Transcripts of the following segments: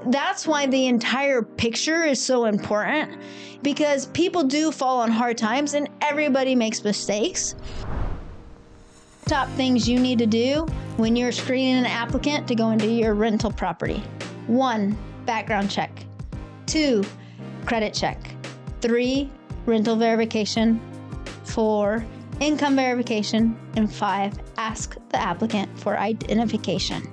That's why the entire picture is so important, because people do fall on hard times and everybody makes mistakes. Top things you need to do when you're screening an applicant to go into your rental property. 1, background check. 2, credit check. 3, rental verification. 4, income verification. And 5, ask the applicant for identification.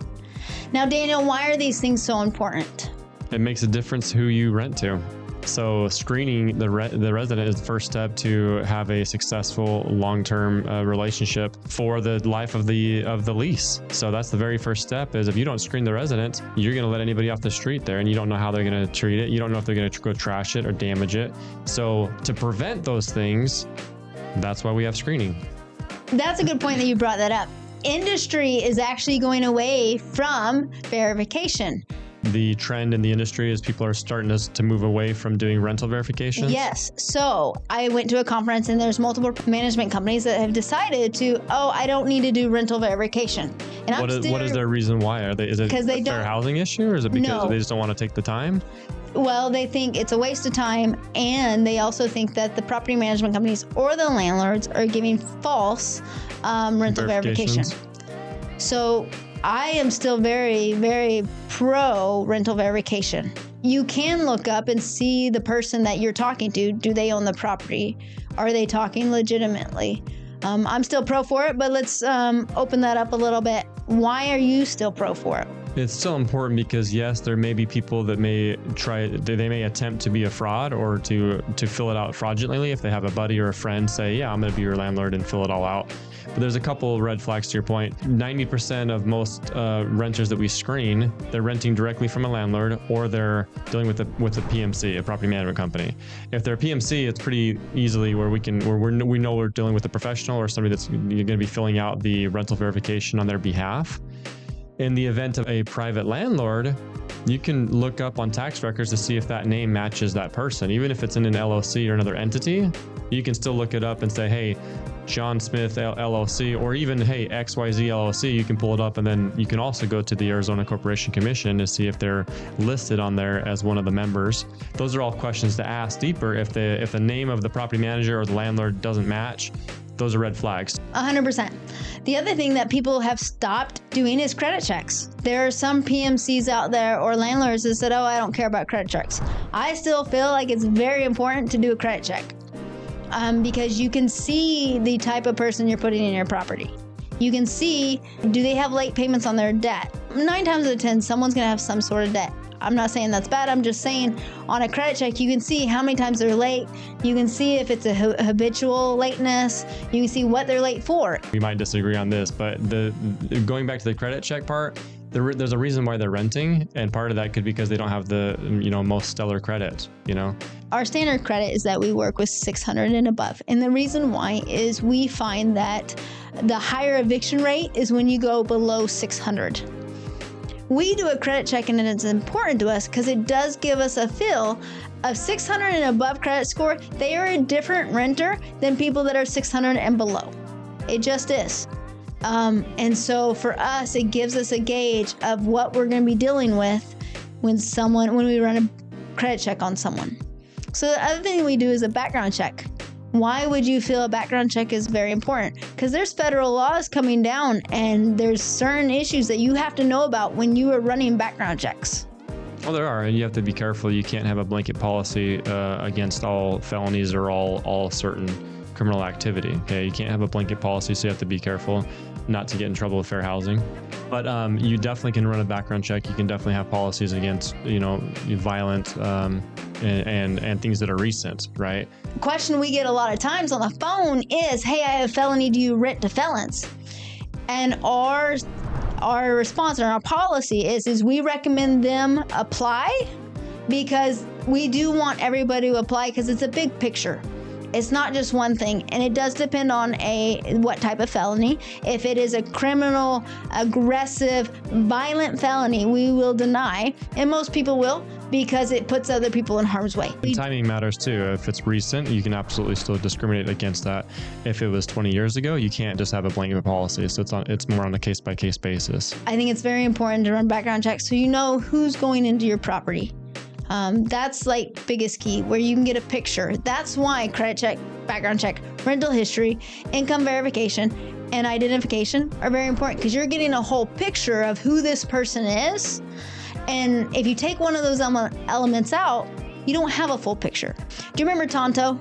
Now, Daniel, why are these things so important? It makes a difference who you rent to. So screening the resident is the first step to have a successful long-term relationship for the life of the lease. So that's the very first step. Is if you don't screen the resident, you're going to let anybody off the street there, and you don't know how they're going to treat it. You don't know if they're going to go trash it or damage it. So to prevent those things, that's why we have screening. That's a good point that you brought that up. Industry is actually going away from verification. The trend in the industry is people are starting to move away from doing rental verifications. Yes. So I went to a conference and there's multiple management companies that have decided to, I don't need to do rental verification. And what is their reason why? Is it a fair housing issue, or is it because they just don't want to take the time? Well, they think it's a waste of time, and they also think that the property management companies or the landlords are giving false rental verification. So I am still very, very pro rental verification. You can look up and see the person that you're talking to. Do they own the property? Are they talking legitimately? I'm still pro for it, but let's open that up a little bit. Why are you still pro for it? It's still important because, yes, there may be people that they may attempt to be a fraud or to fill it out fraudulently if they have a buddy or a friend say, yeah, I'm going to be your landlord and fill it all out. But there's a couple of red flags to your point. 90% of most renters that we screen, they're renting directly from a landlord, or they're dealing with a PMC, a property management company. If they're a PMC, it's pretty easily where we know we're dealing with a professional or somebody that's going to be filling out the rental verification on their behalf. In the event of a private landlord, you can look up on tax records to see if that name matches that person. Even if it's in an LLC or another entity, you can still look it up and say, hey, John Smith LLC, or even, hey, XYZ LLC, you can pull it up, and then you can also go to the Arizona Corporation Commission to see if they're listed on there as one of the members. Those are all questions to ask deeper. If the name of the property manager or the landlord doesn't match, those are red flags. 100%. The other thing that people have stopped doing is credit checks. There are some PMCs out there or landlords that said, I don't care about credit checks. I still feel like it's very important to do a credit check because you can see the type of person you're putting in your property. You can see, do they have late payments on their debt? 9 times out of 10, someone's going to have some sort of debt. I'm not saying that's bad. I'm just saying on a credit check, you can see how many times they're late. You can see if it's a habitual lateness. You can see what they're late for. We might disagree on this, but going back to the credit check part, there's a reason why they're renting, and part of that could be because they don't have the most stellar credit. Our standard credit is that we work with 600 and above, and the reason why is we find that the higher eviction rate is when you go below 600. We do a credit check, and it's important to us because it does give us a feel of 600 and above credit score. They are a different renter than people that are 600 and below. It just is. And so for us, it gives us a gauge of what we're going to be dealing with when we run a credit check on someone. So the other thing we do is a background check. Why would you feel a background check is very important? Because there's federal laws coming down, and there's certain issues that you have to know about when you are running background checks. Well, there are, and you have to be careful. You can't have a blanket policy against all felonies or all certain criminal activity. Okay, you can't have a blanket policy, so you have to be careful not to get in trouble with fair housing. But you definitely can run a background check. You can definitely have policies against violent and things that are recent, right? The question we get a lot of times on the phone is, hey, I have a felony, do you rent to felons? And our response and our policy is we recommend them apply, because we do want everybody to apply because it's a big picture. It's not just one thing, and it does depend on what type of felony. If it is a criminal, aggressive, violent felony, we will deny, and most people will, because it puts other people in harm's way. And timing matters too. If it's recent, you can absolutely still discriminate against that. If it was 20 years ago, you can't just have a blanket policy. So it's more on a case-by-case basis. I think it's very important to run background checks so you know who's going into your property. That's like biggest key, where you can get a picture. That's why credit check, background check, rental history, income verification, and identification are very important, because you're getting a whole picture of who this person is. And if you take one of those elements out, you don't have a full picture. Do you remember Tonto?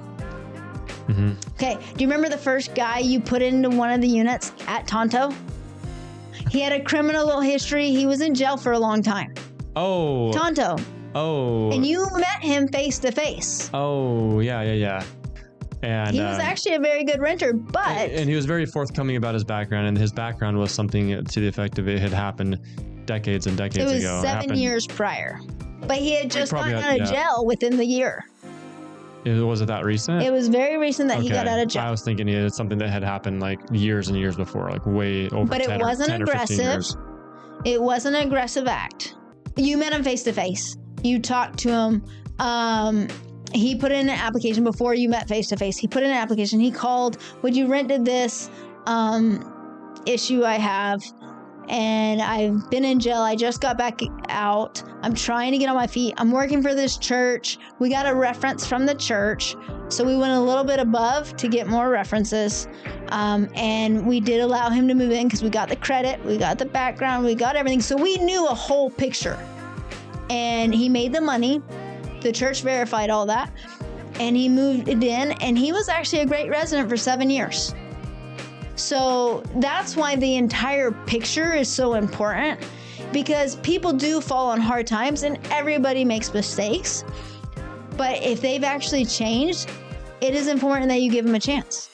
Mm-hmm. Okay. Do you remember the first guy you put into one of the units at Tonto? He had a criminal history. He was in jail for a long time. Oh. Tonto. Oh. And you met him face to face. Oh, yeah. And he was actually a very good renter, but... And he was very forthcoming about his background, and his background was something to the effect of it had happened decades and decades ago. It was 7 years prior. But he had just gotten out of jail within the year. Was it that recent? It was very recent that he got out of jail. I was thinking it's something that had happened like years and years before, like way over 10 it wasn't 10 or 15 aggressive. years. It wasn't an aggressive act. You met him face to face. You talked to him. He put in an application before you met face to face. He put in an application. He called, would you rented this issue I have? And I've been in jail. I just got back out. I'm trying to get on my feet. I'm working for this church. We got a reference from the church. So we went a little bit above to get more references. And we did allow him to move in because we got the credit, we got the background, we got everything. So we knew a whole picture. And he made the money. The church verified all that. And he moved it in. And he was actually a great resident for 7 years. So that's why the entire picture is so important, because people do fall on hard times and everybody makes mistakes. But if they've actually changed, it is important that you give them a chance.